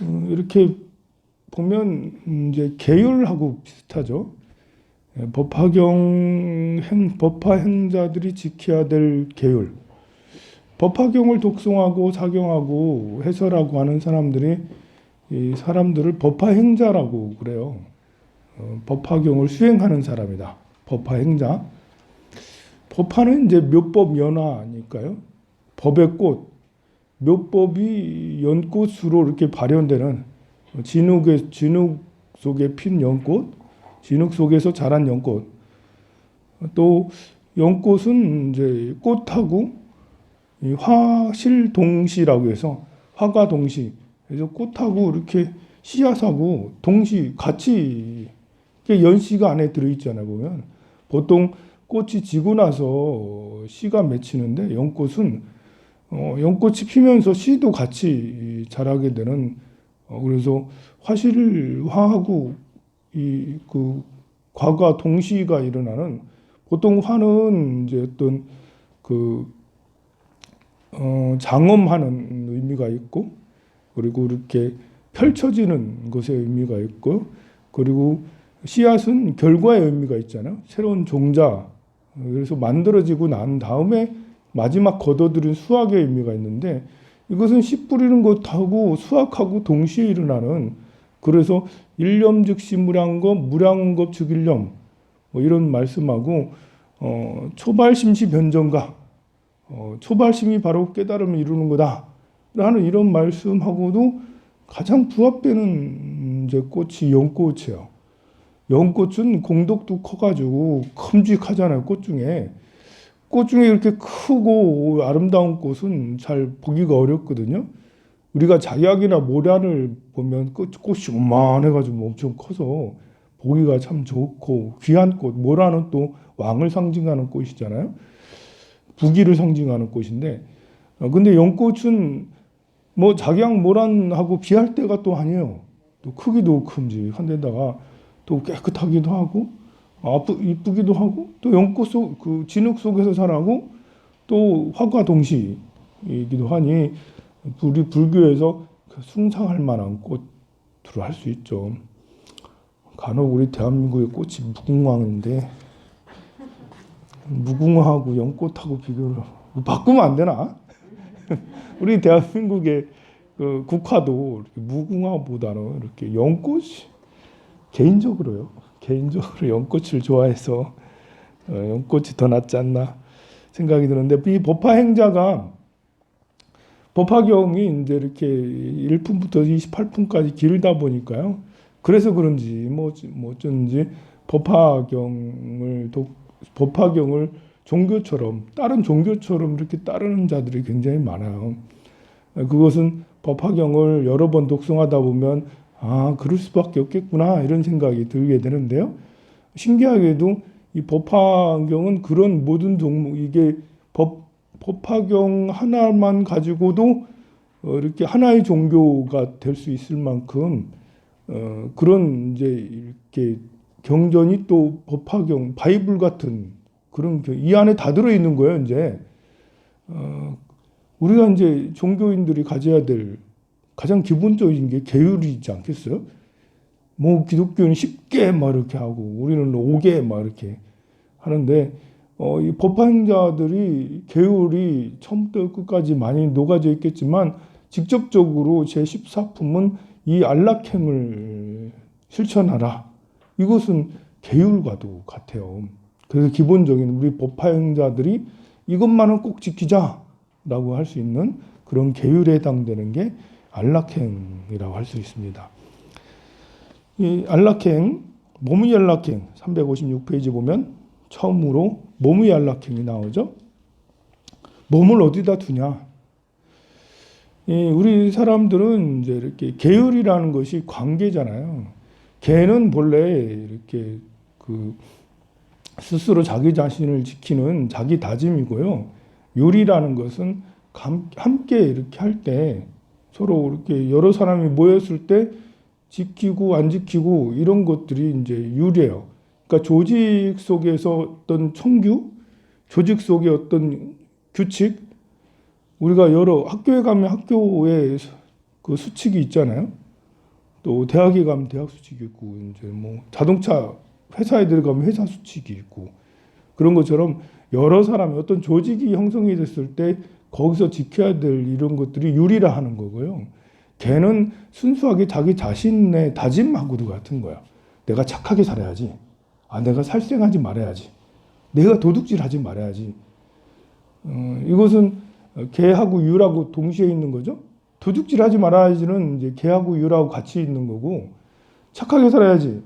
이렇게 보면 이제 계율하고 비슷하죠. 법화 행자들이 지켜야 될 계율. 법화경을 독송하고 작용하고 해설하고 하는 사람들이 이 사람들을 법화 행자라고 그래요. 법화경을 수행하는 사람이다. 법화 행자. 법화는 이제 묘법 연화니까요. 법의 꽃, 묘법이 연꽃으로 이렇게 발현되는 진흙 속에 핀 연꽃, 진흙 속에서 자란 연꽃. 또 연꽃은 이제 꽃하고 화실동시라고 해서 화가 동시. 그래서 꽃하고 이렇게 씨앗하고 동시 같이 연씨가 안에 들어있잖아요. 보면 보통 꽃이 지고 나서 씨가 맺히는데 연꽃은 연꽃이 피면서 씨도 같이 자라게 되는 그래서 화하고 이 그 과가 동시가 일어나는 보통 화는 이제 어떤 그 장엄하는 의미가 있고 그리고 이렇게 펼쳐지는 것의 의미가 있고 그리고 씨앗은 결과의 의미가 있잖아요. 새로운 종자 그래서 만들어지고 난 다음에 마지막 거둬들인 수확의 의미가 있는데 이것은 씨 뿌리는 것하고 수확하고 동시에 일어나는 그래서 일념즉시 무량겁 무량겁 즉일념 뭐 이런 말씀하고 초발심시 변정가 초발심이 바로 깨달음을 이루는 거다 라는 이런 말씀하고도 가장 부합되는 이제 꽃이 연꽃이에요. 연꽃은 공덕도 커가지고 큼직하잖아요. 꽃 중에 이렇게 크고 아름다운 꽃은 잘 보기가 어렵거든요. 우리가 작약이나 모란을 보면 꽃이 요만해가지고 엄청 커서 보기가 참 좋고 귀한 꽃. 모란은 또 왕을 상징하는 꽃이잖아요. 부귀를 상징하는 꽃인데, 근데 연꽃은 뭐 작약 모란하고 비할 때가 또 아니에요. 또 크기도 큼직한데다가 또 깨끗하기도 하고 이쁘기도 하고 또 연꽃 속 그 진흙 속에서 자라고 또 화과 동시이기도 하니 우리 불교에서 숭상할 만한 꽃으로 할 수 있죠. 간혹 우리 대한민국의 꽃이 무궁화인데 무궁화하고 연꽃하고 비교를 바꾸면 안 되나? 우리 대한민국의 그 국화도 무궁화보다는 이렇게 연꽃이 개인적으로 연꽃을 좋아해서 연꽃이 더 낫지 않나 생각이 드는데 이 법화 행자가 법화경이 이제 이렇게 1분부터 28분까지 길다 보니까요. 그래서 그런지 뭐 어쩐지 법화경을 종교처럼 다른 종교처럼 이렇게 따르는 자들이 굉장히 많아요. 그것은 법화경을 여러 번 독송하다 보면 그럴 수밖에 없겠구나 이런 생각이 들게 되는데요. 신기하게도 이 법화경은 그런 모든 종목 이게 법화경 하나만 가지고도 이렇게 하나의 종교가 될 수 있을 만큼 그런 이제 이렇게 경전이 또 법화경 바이블 같은 그런 이 안에 다 들어 있는 거예요. 이제 우리가 이제 종교인들이 가져야 될 가장 기본적인 게 계율이지 않겠어요? 뭐 기독교는 10개 막 이렇게 하고 우리는 5개 막 이렇게 하는데 이 법화행자들이 계율이 처음부터 끝까지 많이 녹아져 있겠지만 직접적으로 제14품은 이 안락행을 실천하라. 이것은 계율과도 같아요. 그래서 기본적인 우리 법화행자들이 이것만은 꼭 지키자라고 할 수 있는 그런 계율에 해당되는 게 안락행이라고 할 수 있습니다. 이 안락행, 몸의 안락행 356페이지 보면 처음으로 몸의 안락행이 나오죠. 몸을 어디다 두냐? 우리 사람들은 이제 이렇게 계율이라는 것이 관계잖아요. 계는 본래 이렇게 그 스스로 자기 자신을 지키는 자기 다짐이고요. 율이라는 것은 함께 이렇게 할 때 서로 이렇게 여러 사람이 모였을 때 지키고 안 지키고 이런 것들이 이제 율이에요. 그러니까 조직 속에서 어떤 청규, 조직 속의 어떤 규칙, 우리가 여러 학교에 가면 학교에 그 수칙이 있잖아요. 또 대학에 가면 대학 수칙이 있고 이제 뭐 자동차 회사에 들어가면 회사 수칙이 있고 그런 것처럼 여러 사람이 어떤 조직이 형성이 됐을 때 거기서 지켜야 될 이런 것들이 유리라 하는 거고요. 걔는 순수하게 자기 자신의 다짐하고도 같은 거야. 내가 착하게 살아야지. 내가 살생하지 말아야지. 내가 도둑질하지 말아야지. 이것은 개하고 유라고 동시에 있는 거죠. 도둑질하지 말아야지는 이제 개하고 유라고 같이 있는 거고 착하게 살아야지.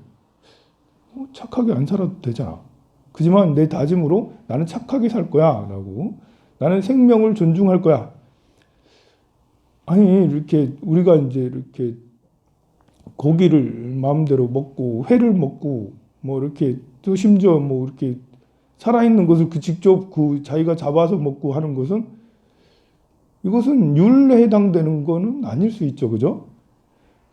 착하게 안 살아도 되잖아. 그지만 내 다짐으로 나는 착하게 살 거야라고 나는 생명을 존중할 거야. 아니 이렇게 우리가 이제 이렇게 고기를 마음대로 먹고 회를 먹고 뭐 이렇게 또 심지어 뭐 이렇게 살아있는 것을 직접 자기가 잡아서 먹고 하는 것은 이것은 율에 해당되는 거는 아닐 수 있죠, 그죠?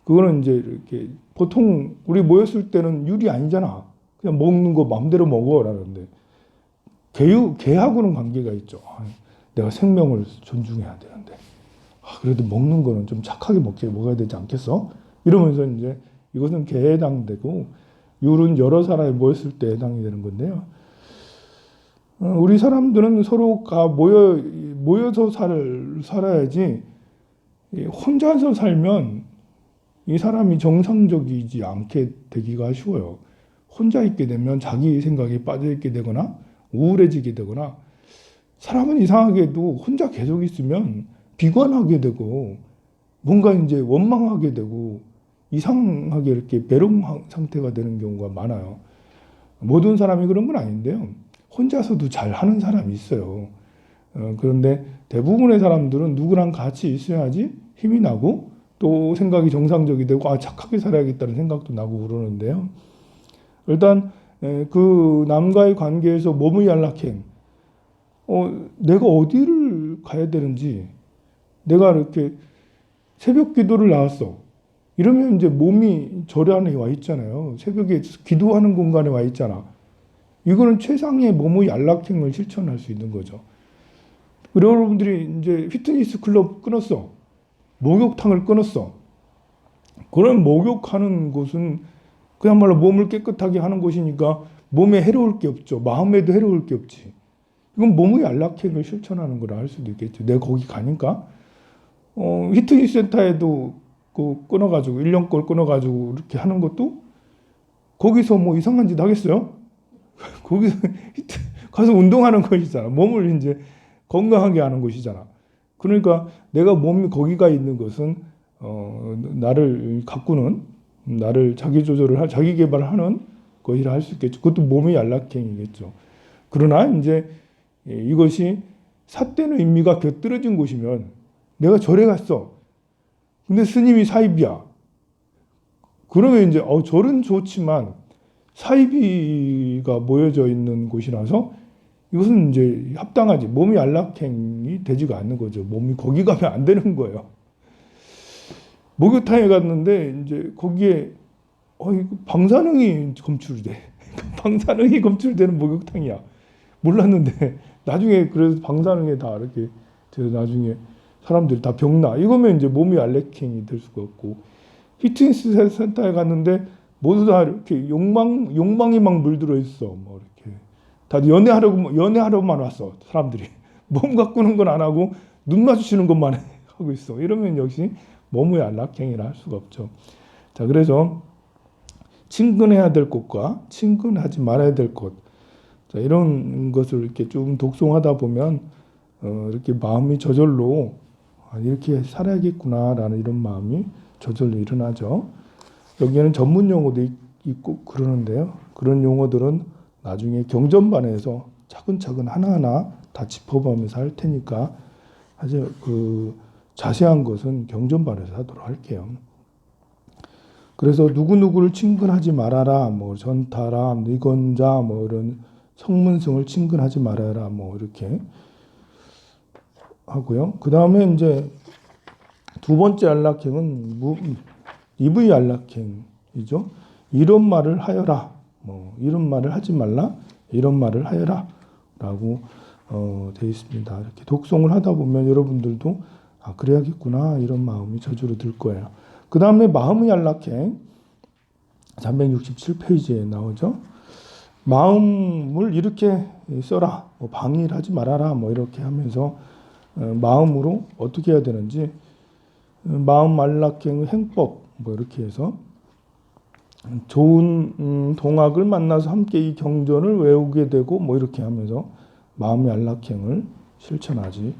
그거는 이제 이렇게 보통 우리 모였을 때는 율이 아니잖아. 그냥 먹는 거 마음대로 먹어라는데 개하고는 관계가 있죠. 내가 생명을 존중해야 되는데 그래도 먹는 거는 좀 착하게 먹어야 되지 않겠어? 이러면서 이제 이것은 개에 해당되고 율은 여러 사람이 모였을 때 해당이 되는 건데요. 우리 사람들은 서로가 모여서 살아야지 혼자서 살면 이 사람이 정상적이지 않게 되기가 쉬워요. 혼자 있게 되면 자기 생각에 빠져 있게 되거나 우울해지게 되거나 사람은 이상하게도 혼자 계속 있으면 비관하게 되고 뭔가 이제 원망하게 되고 이상하게 이렇게 배롱 상태가 되는 경우가 많아요. 모든 사람이 그런 건 아닌데요. 혼자서도 잘 하는 사람이 있어요. 그런데 대부분의 사람들은 누구랑 같이 있어야지 힘이 나고 또 생각이 정상적이 되고 착하게 살아야겠다는 생각도 나고 그러는데요. 일단 그 남과의 관계에서 몸의 연락행, 내가 어디를 가야 되는지 내가 이렇게 새벽 기도를 나왔어. 이러면 이제 몸이 절에 안에 와 있잖아요. 새벽에 기도하는 공간에 와 있잖아. 이거는 최상의 몸의 안락행을 실천할 수 있는 거죠. 그리고 여러분들이 이제 피트니스 클럽 끊었어. 목욕탕을 끊었어. 그런 목욕하는 곳은 그야말로 몸을 깨끗하게 하는 곳이니까 몸에 해로울 게 없죠. 마음에도 해로울 게 없지. 이건 몸의 안락행을 실천하는 거라 할 수도 있겠죠. 내가 거기 가니까 피트니스 센터에도 끊어가지고 1년권 끊어가지고 이렇게 하는 것도 거기서 뭐 이상한 짓 하겠어요? 거기서 가서 운동하는 것이잖아. 몸을 이제 건강하게 하는 것이잖아. 그러니까 내가 몸이 거기가 있는 것은 나를 가꾸는, 나를 자기 조절을 자기 개발하는 것이라 할 수 있겠죠. 그것도 몸의 안락행이겠죠. 그러나 이제 이것이 삿되는 의미가 곁들여진 곳이면 내가 절에 갔어. 근데 스님이 사입이야. 그러면 이제 절은 좋지만 사이비가 모여져 있는 곳이라서 이것은 이제 합당하지. 몸이 안락행이 되지가 않는 거죠. 몸이 거기 가면 안 되는 거예요. 목욕탕에 갔는데 이제 거기에 방사능이 검출돼. 방사능이 검출되는 목욕탕이야. 몰랐는데 나중에 그래서 방사능에 다 이렇게 나중에 사람들이 다 병나. 이거면 이제 몸이 안락행이 될 수가 없고 피트니스 센터에 갔는데 모두 다 이렇게 욕망이 막 물들어 있어. 뭐 이렇게 다들 연애하려고만 왔어. 사람들이 몸 가꾸는 건 안 하고 눈 마주치는 것만 하고 있어. 이러면 역시 몸의 안락행이라 할 수가 없죠. 자, 그래서 친근해야 될 곳과 친근하지 말아야 될 곳. 자, 이런 것을 이렇게 좀 독송하다 보면 이렇게 마음이 저절로 이렇게 살아야겠구나라는 이런 마음이 저절로 일어나죠. 여기에는 전문 용어도 있고 그러는데요. 그런 용어들은 나중에 경전반에서 차근차근 하나하나 다 짚어보면서 할 테니까 아주 자세한 것은 경전반에서 하도록 할게요. 그래서 누구누구를 친근하지 말아라, 뭐 전타라, 니건자, 뭐 이런 성문승을 친근하지 말아라, 뭐 이렇게 하고요. 그 다음에 이제 두 번째 안락행은 이브이 안락행이죠. 이런 말을 하여라, 뭐 이런 말을 하지 말라, 이런 말을 하여라라고 되어 있습니다. 이렇게 독송을 하다 보면 여러분들도 그래야겠구나 이런 마음이 저절로 들 거예요. 그 다음에 마음의 안락행 367페이지에 나오죠. 마음을 이렇게 써라, 뭐 방해를 하지 말아라, 뭐 이렇게 하면서 마음으로 어떻게 해야 되는지, 마음 안락행 행법 뭐 이렇게 해서 좋은 동학을 만나서 함께 이 경전을 외우게 되고 뭐 이렇게 하면서 마음의 안락행을 실천하라고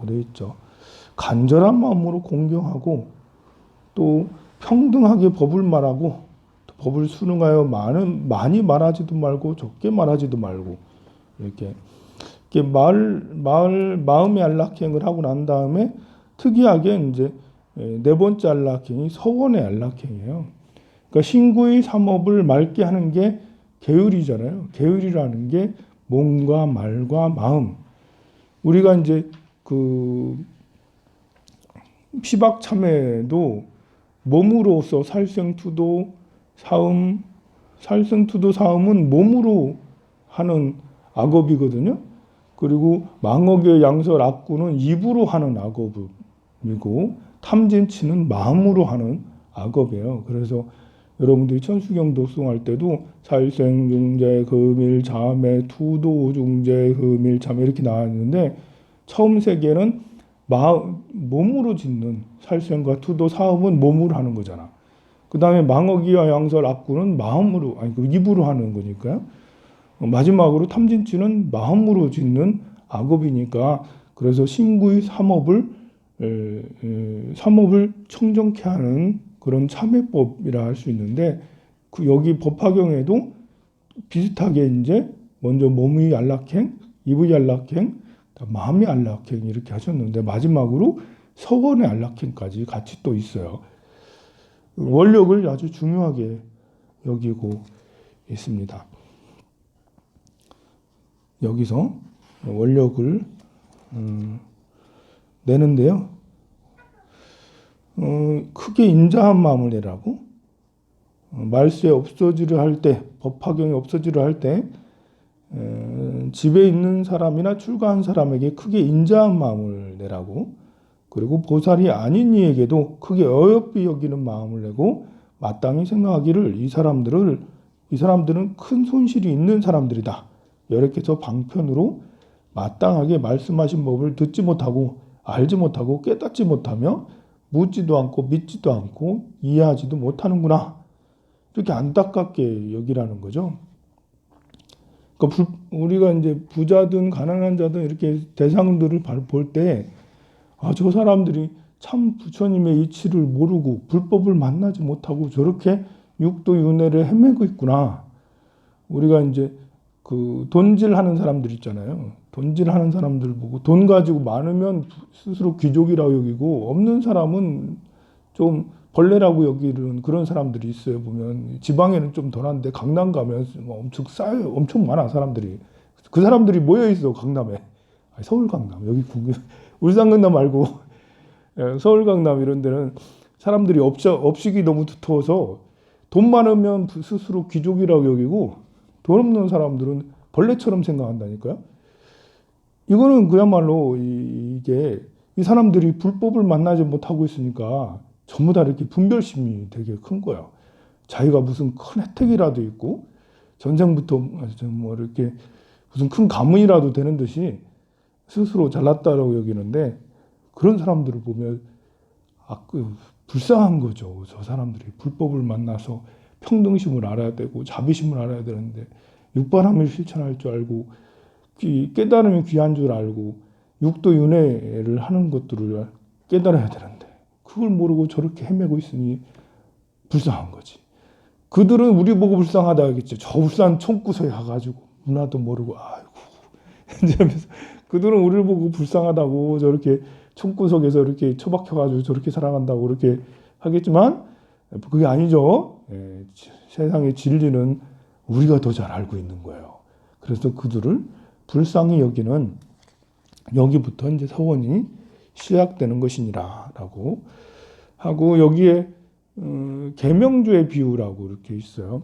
되어 있죠. 간절한 마음으로 공경하고 또 평등하게 법을 말하고 또 법을 순응하여 많이 말하지도 말고 적게 말하지도 말고 이렇게 마음의 안락행을 하고 난 다음에 특이하게 이제 네 번째 안락행이 서원의 안락행이에요. 그러니까 신구의 삼업을 맑게 하는 게 계율이잖아요. 계율이라는 게 몸과 말과 마음. 우리가 이제 그 피박참회도 몸으로서 살생투도 사음, 살생투도 사음은 몸으로 하는 악업이거든요. 그리고 망억의 양설 악구는 입으로 하는 악업이고 탐진치는 마음으로 하는 악업이에요. 그래서 여러분들이 천수경 독송할 때도 살생중재 금일 자매 투도 중재 금일 자매 이렇게 나왔는데 처음 세 개는 몸으로 짓는 살생과 투도 사음은 몸으로 하는 거잖아. 그 다음에 망어기와 양설 악구는 마음으로 입으로 하는 거니까요. 마지막으로 탐진치는 마음으로 짓는 악업이니까 그래서 신구의 삼업을 청정케 하는 그런 참회법이라 할 수 있는데 그 여기 법화경에도 비슷하게 이제 먼저 몸의 안락행, 입의 안락행, 마음의 안락행 이렇게 하셨는데 마지막으로 서원의 안락행까지 같이 또 있어요. 원력을 아주 중요하게 여기고 있습니다. 여기서 원력을 내는데요. 크게 인자한 마음을 내라고 말세 없어지려 할 때, 법화경이 없어지려 할 때 집에 있는 사람이나 출가한 사람에게 크게 인자한 마음을 내라고, 그리고 보살이 아닌 이에게도 크게 어여삐 여기는 마음을 내고 마땅히 생각하기를 이 사람들은 큰 손실이 있는 사람들이다. 이렇게 저 방편으로 마땅하게 말씀하신 법을 듣지 못하고 알지 못하고 깨닫지 못하며 묻지도 않고 믿지도 않고 이해하지도 못하는구나. 이렇게 안타깝게 여기라는 거죠. 그러니까 우리가 이제 부자든 가난한 자든 이렇게 대상들을 볼 때 저 사람들이 참 부처님의 이치를 모르고 불법을 만나지 못하고 저렇게 육도윤회를 헤매고 있구나. 우리가 이제 그 돈질하는 사람들 있잖아요. 돈질하는 사람들 보고 돈 가지고 많으면 스스로 귀족이라고 여기고 없는 사람은 좀 벌레라고 여기는 그런 사람들이 있어요. 보면 지방에는 좀 덜한데 강남 가면 엄청 쌓여요. 엄청 많아 사람들이. 그 사람들이 모여 있어 강남에. 서울 강남 여기 울산 강남 말고 서울 강남 이런 데는 사람들이 업식이 너무 두터워서 돈 많으면 스스로 귀족이라고 여기고 돈 없는 사람들은 벌레처럼 생각한다니까요. 이거는 그야말로 이게 이 사람들이 불법을 만나지 못하고 있으니까 전부 다 이렇게 분별심이 되게 큰 거야. 자기가 무슨 큰 혜택이라도 있고 전생부터 뭐 이렇게 무슨 큰 가문이라도 되는 듯이 스스로 잘났다라고 여기는데 그런 사람들을 보면 불쌍한 거죠. 저 사람들이 불법을 만나서 평등심을 알아야 되고 자비심을 알아야 되는데 육바람을 실천할 줄 알고 깨달음이 귀한 줄 알고 육도윤회를 하는 것들을 깨달아야 되는데 그걸 모르고 저렇게 헤매고 있으니 불쌍한 거지. 그들은 우리 보고 불쌍하다 하겠죠. 저 울산 총구석에 가가지고 문화도 모르고 아이고 이러면서 그들은 우리를 보고 불쌍하다고 저렇게 총구석에서 이렇게 처박혀가지고 저렇게 살아간다고 그렇게 하겠지만 그게 아니죠. 세상의 진리는 우리가 더 잘 알고 있는 거예요. 그래서 그들을 불쌍히 여기는 여기부터 이제 서원이 시작되는 것이니라라고 하고 여기에 계명주의 비유라고 이렇게 있어요.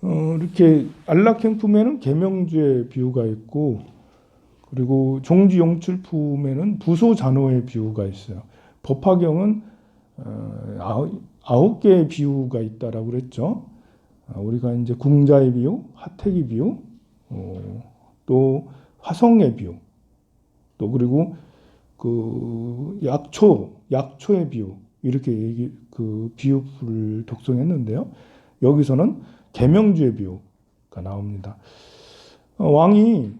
이렇게 안락행품에는 계명주의 비유가 있고 그리고 종지용출품에는 부소잔호의 비유가 있어요. 법화경은 아홉 개의 비유가 있다라고 그랬죠. 우리가 이제 궁자의 비유, 하택의 비유, 또 화성의 비유, 또 그리고 그 약초의 비유 이렇게 그 비유를 독송했는데요. 여기서는 계명주의 비유가 나옵니다. 왕이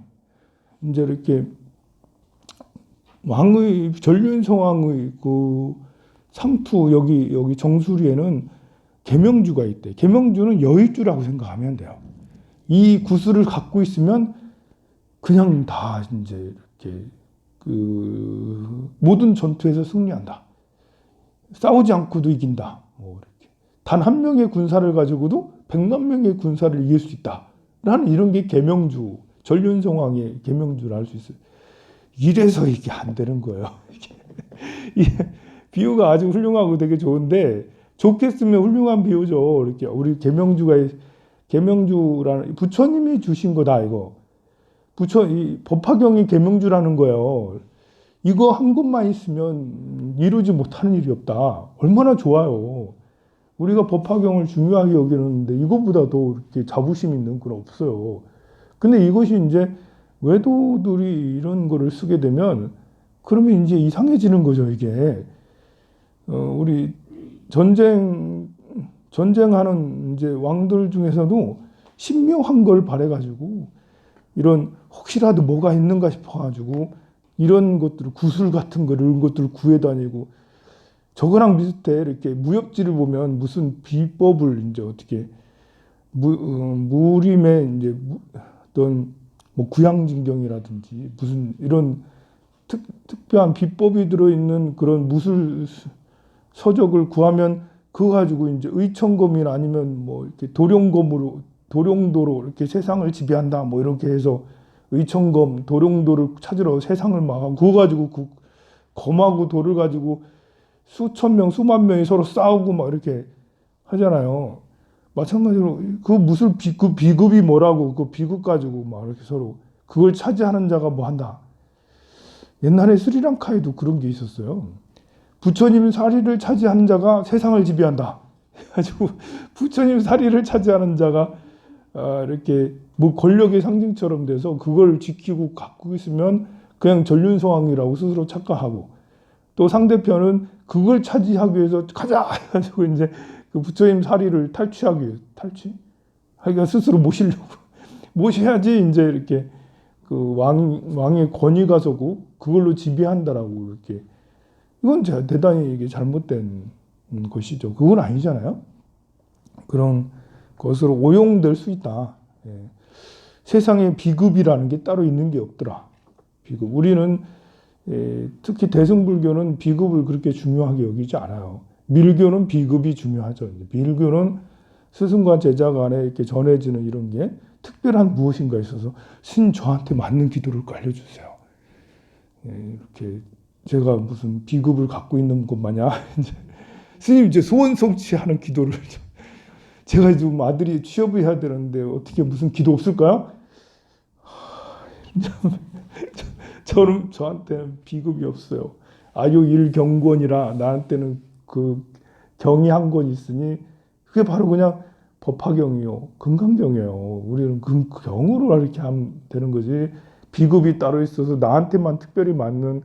이제 이렇게 왕의 전륜성왕의 그 상투 여기 정수리에는 계명주가 있대. 계명주는 여의주라고 생각하면 돼요. 이 구슬을 갖고 있으면 그냥 다 이제 이렇게 그 모든 전투에서 승리한다. 싸우지 않고도 이긴다. 뭐 이렇게 단 한 명의 군사를 가지고도 100만 명의 군사를 이길 수 있다. 라는 이런 게 계명주, 전륜성왕의 계명주를 알 수 있어요. 이래서 이게 안 되는 거예요. 이게 비유가 아주 훌륭하고 되게 좋은데 좋게 쓰면 훌륭한 비유죠. 이렇게 우리 계명주라는 부처님이 주신 거다 이거. 이 법화경이 계명주라는 거예요. 이거 한 것만 있으면 이루지 못하는 일이 없다. 얼마나 좋아요. 우리가 법화경을 중요하게 여기는데 이거보다 더 이렇게 자부심 있는 건 없어요. 근데 이것이 이제 외도들이 이런 거를 쓰게 되면 그러면 이제 이상해지는 거죠, 이게. 우리 전쟁하는 이제 왕들 중에서도 신묘한 걸 바래가지고 이런 혹시라도 뭐가 있는가 싶어가지고 이런 것들을 구슬 같은 거 이런 것들을 구해 다니고 저거랑 비슷해. 이렇게 무협지를 보면 무슨 비법을 이제 어떻게 무림의 이제 어떤 뭐 구양진경이라든지 무슨 이런 특별한 비법이 들어있는 그런 무술 서적을 구하면 그거 가지고 이제 의천검이나 아니면 뭐 이렇게 도룡도로 이렇게 세상을 지배한다 뭐 이렇게 해서 의천검 도룡도를 찾으러 세상을 막아 그거 가지고 그 검하고 돌을 가지고 수천 명 수만 명이 서로 싸우고 막 이렇게 하잖아요. 마찬가지로 그 무슨 그 비급이 뭐라고 그 비급 가지고 막 이렇게 서로 그걸 차지하는 자가 뭐 한다. 옛날에 스리랑카에도 그런 게 있었어요. 부처님 사리를 차지하는 자가 세상을 지배한다. 해가지고 부처님 사리를 차지하는 자가 이렇게 뭐 권력의 상징처럼 돼서 그걸 지키고 갖고 있으면 그냥 전륜성왕이라고 스스로 착각하고 또 상대편은 그걸 차지하기 위해서 가자 해가지고 이제 그 부처님 사리를 탈취하기 위해서 하기가 스스로 모셔야지 이제 이렇게 그 왕의 권위가 서고 그걸로 지배한다라고 이렇게 이건 대단히 이게 잘못된 것이죠. 그건 아니잖아요. 그런 것으로 오용될 수 있다. 예. 세상에 비급이라는 게 따로 있는 게 없더라. 비급. 우리는 특히 대승불교는 비급을 그렇게 중요하게 여기지 않아요. 밀교는 비급이 중요하죠. 밀교는 스승과 제자 간에 이렇게 전해지는 이런 게 특별한 무엇인가 있어서 스님 저한테 맞는 기도를 알려주세요. 이렇게 제가 무슨 비급을 갖고 있는 것 마냥 스님 이제 소원 성취하는 기도를 제가 지금 아들이 취업을 해야 되는데 어떻게 무슨 기도 없을까요? 저한테는 비급이 없어요. 아유 일경권이라 나한테는 그 경이 한 권 있으니 그게 바로 그냥 법화경이요, 금강경이에요. 우리는 그 경으로 이렇게 하면 되는 거지. 비급이 따로 있어서 나한테만 특별히 맞는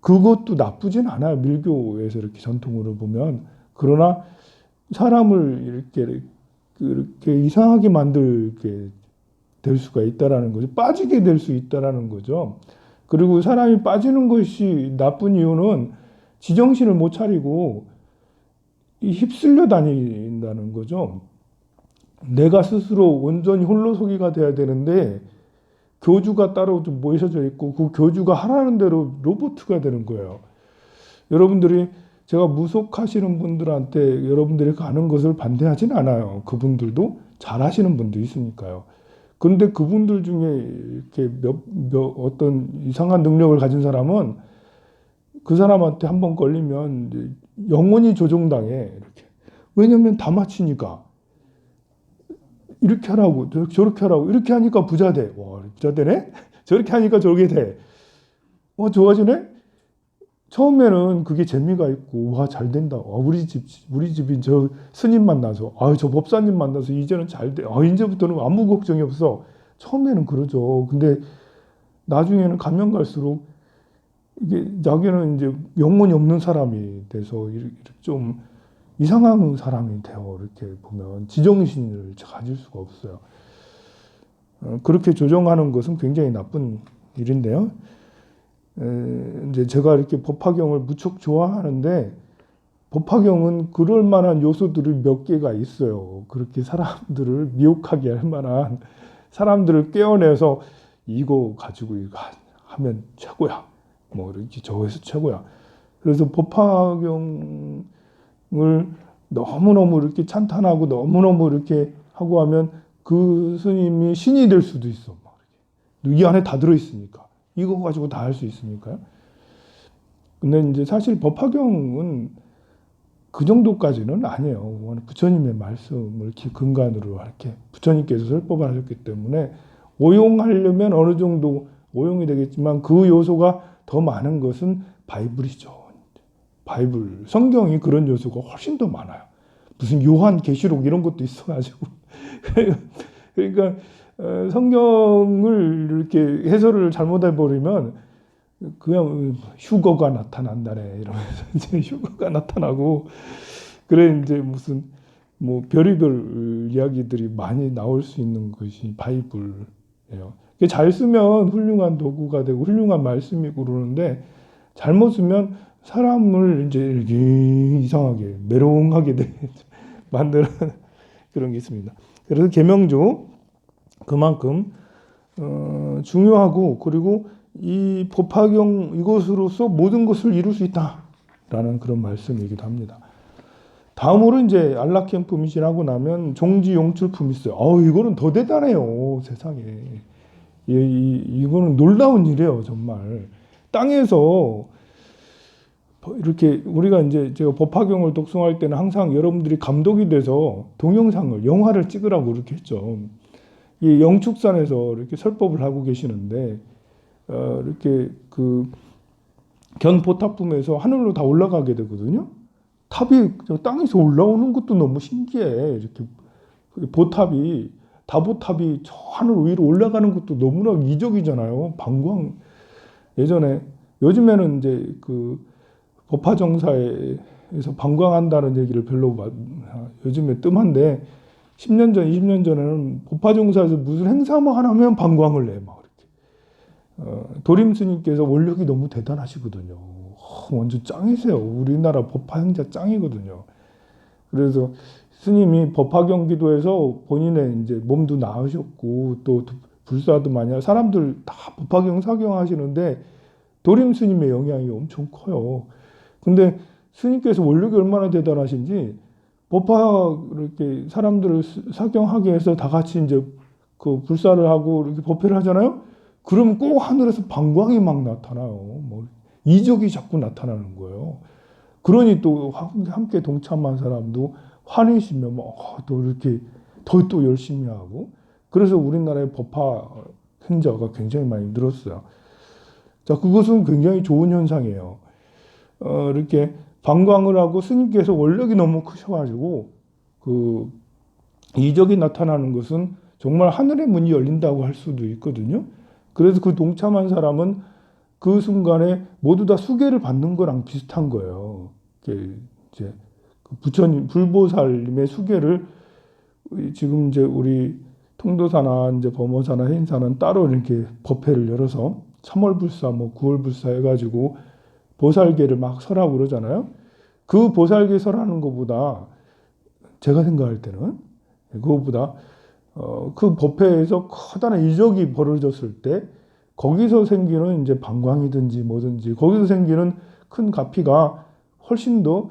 그것도 나쁘진 않아요. 밀교에서 이렇게 전통으로 보면. 그러나 사람을 이렇게 이상하게 만들게 될 수가 있다라는 거죠. 빠지게 될 수 있다라는 거죠. 그리고 사람이 빠지는 것이 나쁜 이유는 지정신을 못 차리고 휩쓸려 다닌다는 거죠. 내가 스스로 온전히 홀로서기가 돼야 되는데 교주가 따로 좀 모셔져 있고 그 교주가 하라는 대로 로봇가 되는 거예요. 여러분들이 제가 무속하시는 분들한테 여러분들이 가는 것을 반대하진 않아요. 그분들도 잘하시는 분도 있으니까요. 그런데 그분들 중에 이렇게 어떤 이상한 능력을 가진 사람은 그 사람한테 한번 걸리면 영원히 조종당해. 이렇게. 왜냐면 다 맞히니까. 이렇게 하라고, 저렇게 하라고, 이렇게 하니까 부자 돼. 와, 부자 되네? 저렇게 하니까 저렇게 돼. 좋아지네? 처음에는 그게 재미가 있고, 와, 잘 된다. 우리 집이 저 스님 만나서, 저 법사님 만나서 이제는 잘 돼. 이제부터는 아무 걱정이 없어. 처음에는 그러죠. 근데 나중에는 가면 갈수록 이게 자기는 이제 영혼이 없는 사람이 돼서 이렇게 좀 이상한 사람이 돼요. 이렇게 보면 지정신을 가질 수가 없어요. 그렇게 조정하는 것은 굉장히 나쁜 일인데요. 이제 제가 이렇게 법화경을 무척 좋아하는데 법화경은 그럴 만한 요소들이 몇 개가 있어요. 그렇게 사람들을 미혹하게 할 만한 사람들을 깨어내서 이거 가지고 이거 하면 최고야. 뭐 이렇게 저거에서 최고야. 그래서 법화경을 너무너무 이렇게 찬탄하고 너무너무 이렇게 하고 하면 그 스님이 신이 될 수도 있어. 이 안에 다 들어있으니까. 이거 가지고 다 할 수 있으니까요. 근데 이제 사실 법화경은 그 정도까지는 아니에요. 부처님의 말씀을 근간으로 이렇게 부처님께서 설법을 하셨기 때문에 오용하려면 어느 정도 오용이 되겠지만 그 요소가 더 많은 것은 바이블이죠. 바이블, 성경이 그런 요소가 훨씬 더 많아요. 무슨 요한 계시록 이런 것도 있어가지고 그러니까 성경을 이렇게 해설을 잘못해 버리면 그냥 휴거가 나타난다네 이러면서 이제 휴거가 나타나고 그래 이제 무슨 뭐 별의별 이야기들이 많이 나올 수 있는 것이 바이블이에요. 잘 쓰면 훌륭한 도구가 되고 훌륭한 말씀이고 그러는데 잘못 쓰면 사람을 이제 이렇게 이상하게 메롱하게 만드는 그런 게 있습니다. 그래서 계명조 그만큼 중요하고 그리고 이 법화경 이것으로서 모든 것을 이룰 수 있다라는 그런 말씀이기도 합니다. 다음으로 이제 안락행품이 지나고 나면 종지용출품이 있어요. 이거는 더 대단해요, 세상에. 이거는 놀라운 일이에요, 정말. 땅에서 이렇게 우리가 이제 제가 법화경을 독송할 때는 항상 여러분들이 감독이 돼서 동영상을 영화를 찍으라고 이렇게 했죠. 이 영축산에서 이렇게 설법을 하고 계시는데 이렇게 그 견보탑품에서 하늘로 다 올라가게 되거든요. 탑이 땅에서 올라오는 것도 너무 신기해. 이렇게 보탑이 다보탑이 저 하늘 위로 올라가는 것도 너무나 이적이잖아요. 방광 예전에 요즘에는 이제 그 법화정사에서 방광한다는 얘기를 별로 요즘에 뜸한데 10년 전, 20년 전에는 법화정사에서 무슨 행사만 하면 방광을 내 막 이렇게. 도림 스님께서 원력이 너무 대단하시거든요. 완전 짱이세요. 우리나라 법화 행자 짱이거든요. 그래서 스님이 법화경 기도에서 본인의 이제 몸도 나으셨고 또 불사도 많이 하고 사람들 다 법화경 사경하시는데 도림 스님의 영향이 엄청 커요. 근데 스님께서 원력이 얼마나 대단하신지 법화 이렇게 사람들을 사경하게 해서 다 같이 이제 그 불사를 하고 이렇게 법회를 하잖아요. 그럼 꼭 하늘에서 방광이 막 나타나요. 뭐 이적이 자꾸 나타나는 거예요. 그러니 또 함께 동참한 사람도 화내시면 또 이렇게 더 열심히 하고 그래서 우리나라의 법화 행자가 굉장히 많이 늘었어요. 자, 그것은 굉장히 좋은 현상이에요. 이렇게 방광을 하고 스님께서 원력이 너무 크셔가지고 그 이적이 나타나는 것은 정말 하늘의 문이 열린다고 할 수도 있거든요. 그래서 그 동참한 사람은 그 순간에 모두 다 수계를 받는 거랑 비슷한 거예요. 이제 부처님 불보살님의 수계를 지금 이제 우리 통도사나 이제 범어사나 해인사는 따로 이렇게 법회를 열어서 3월불사, 뭐 9월불사 해가지고 보살계를 막 설하고 그러잖아요. 그 보살계 설하는 것보다 제가 생각할 때는 그것보다 그 법회에서 커다란 이적이 벌어졌을 때 거기서 생기는 이제 방광이든지 뭐든지 거기서 생기는 큰 가피가 훨씬 더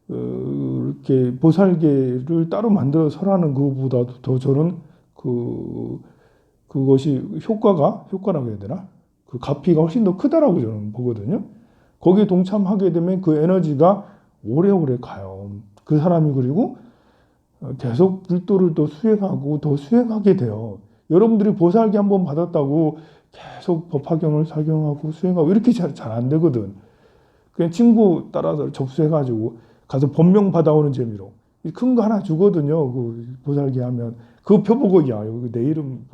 이렇게 보살계를 따로 만들어 설하는 것보다도 더 저는 그것이 효과라고 해야 되나? 그 가피가 훨씬 더 크다라고 저는 보거든요. 거기에 동참하게 되면 그 에너지가 오래오래 가요. 그 사람이 그리고 계속 불도를 더 수행하고 더 수행하게 돼요. 여러분들이 보살계 한번 받았다고 계속 법화경을 사경하고 수행하고 이렇게 잘 안 되거든. 그냥 친구 따라서 접수해가지고 가서 법명 받아오는 재미로 큰 거 하나 주거든요. 그 보살기 하면 그거 펴보고 야 여기 내 이름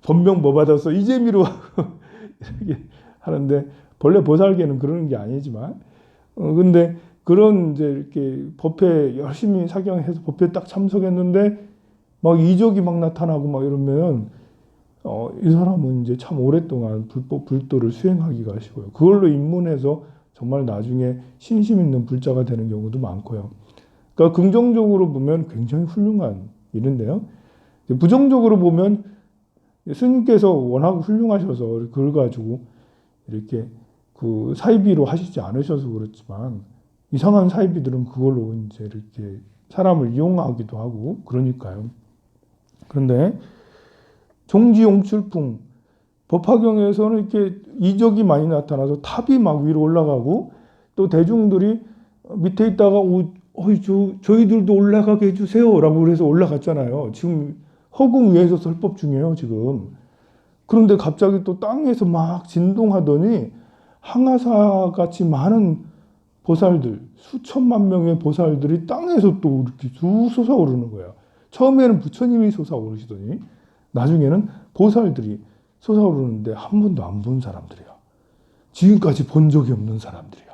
법명 뭐 받았어 이 재미로 이렇게 하는데 본래 보살기는 그러는 게 아니지만 근데 그런 이제 이렇게 법회 열심히 사경해서 법회 딱 참석했는데 막 이적이 막 나타나고 막 이러면 이 사람은 이제 참 오랫동안 불법 불도를 수행하기가 쉬워요. 그걸로 입문해서 정말 나중에 신심 있는 불자가 되는 경우도 많고요. 그러니까 긍정적으로 보면 굉장히 훌륭한 일인데요. 부정적으로 보면 스님께서 워낙 훌륭하셔서 그걸 가지고 이렇게 그 사이비로 하시지 않으셔서 그렇지만 이상한 사이비들은 그걸로 이제 이렇게 사람을 이용하기도 하고 그러니까요. 그런데 종지용출풍 법화경에서는 이렇게 이적이 많이 나타나서 탑이 막 위로 올라가고 또 대중들이 밑에 있다가 저희들도 올라가게 해주세요 라고 그래서 올라갔잖아요. 지금 허공 위에서 설법 중이에요 지금. 그런데 갑자기 또 땅에서 막 진동하더니 항아사 같이 많은 보살들 수천만 명의 보살들이 땅에서 또 이렇게 쭉 솟아오르는 거예요. 처음에는 부처님이 솟아오르시더니 나중에는 보살들이 솟아오르는데 한 번도 안 본 사람들이야. 지금까지 본 적이 없는 사람들이야.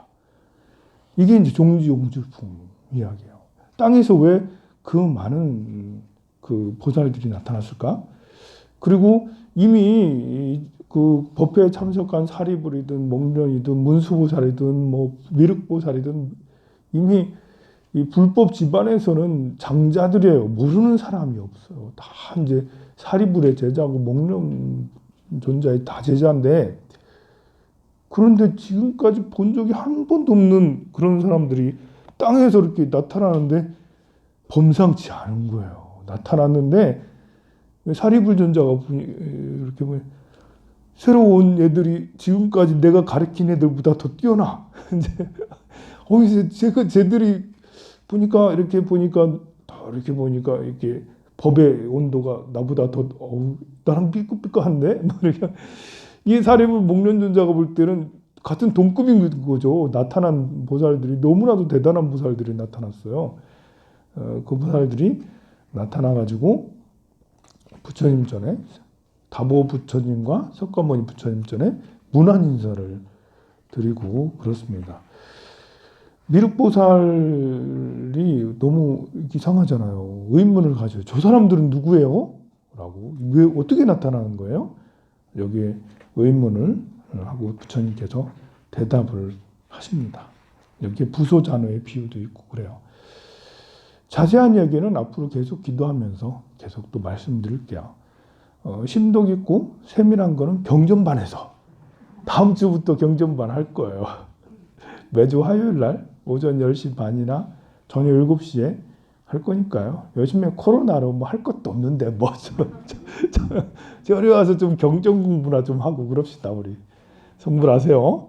이게 이제 종지용줄풍 이야기예요. 땅에서 왜 그 많은 그 보살들이 나타났을까? 그리고 이미 그 법회에 참석한 사리불이든 목련이든 문수보살이든 뭐 미륵보살이든 이미 이 불법 집안에서는 장자들이에요. 모르는 사람이 없어요. 다 이제 사리불의 제자고 목련 존자의 다 제자인데 그런데 지금까지 본 적이 한 번도 없는 그런 사람들이 땅에서 이렇게 나타나는데 범상치 않은 거예요. 나타났는데 사리불 존자가 이렇게 보면 새로운 애들이 지금까지 내가 가르친 애들보다 더 뛰어나. 이제 제가 쟤들이 보니까 이렇게 보니까 이렇게 법의 온도가 나보다 더 나랑 삐끗삐끗한데 이 사리불 목련존자가 볼 때는 같은 동급인 거죠. 나타난 보살들이 너무나도 대단한 보살들이 나타났어요. 그 보살들이 나타나가지고 부처님 전에 다보 부처님과 석가모니 부처님 전에 문안 인사를 드리고 그렇습니다. 미륵보살이 너무 이상하잖아요. 의문을 가져요. 저 사람들은 누구예요? 라고. 왜 어떻게 나타나는 거예요? 여기에 의문을 하고 부처님께서 대답을 하십니다. 여기에 부소잔어의 비유도 있고 그래요. 자세한 이야기는 앞으로 계속 기도하면서 계속 또 말씀드릴게요. 심도 깊고 세밀한 거는 경전반에서 다음 주부터 경전반 할 거예요. 매주 화요일 날 오전 10시 반이나 저녁 7시에 할 거니까요. 요즘에 코로나로 뭐 할 것도 없는데 뭐 저리 와서 좀 경전 공부나 좀 하고 그럽시다. 우리 성불하세요.